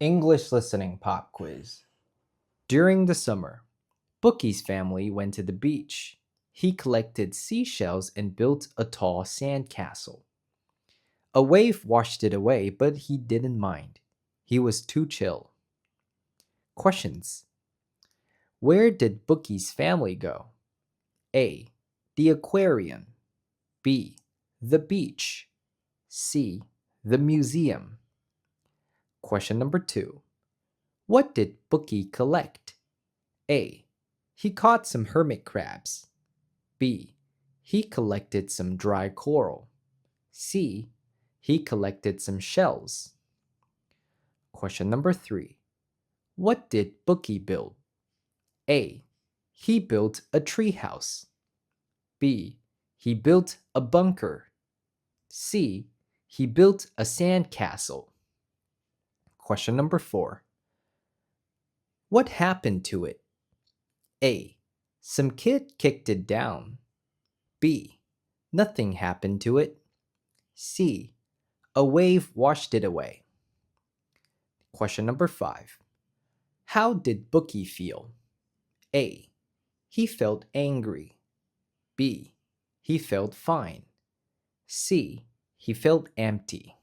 English listening pop quiz. During the summer, Bookie's family went to the beach. He collected seashells and built a tall sand castle. A wave washed it away, but he didn't mind. He was too chill. Questions. Where did Bookie's family go? A. The aquarium. B. The beach. C. The museum. Question number 2. What did Bookie collect? A. He caught some hermit crabs. B. He collected some dry coral. C. He collected some shells. Question number 3. What did Bookie build? A. He built a treehouse. B. He built a bunker. C. He built a sand castle. Question number 4. What happened to it? A. Some kid kicked it down. B. Nothing happened to it. C. A wave washed it away. Question number 5. How did Bookie feel? A. He felt angry. B. He felt fine. C. He felt empty.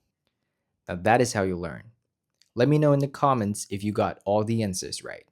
Now that is how you learn. Let me know in the comments if you got all the answers right.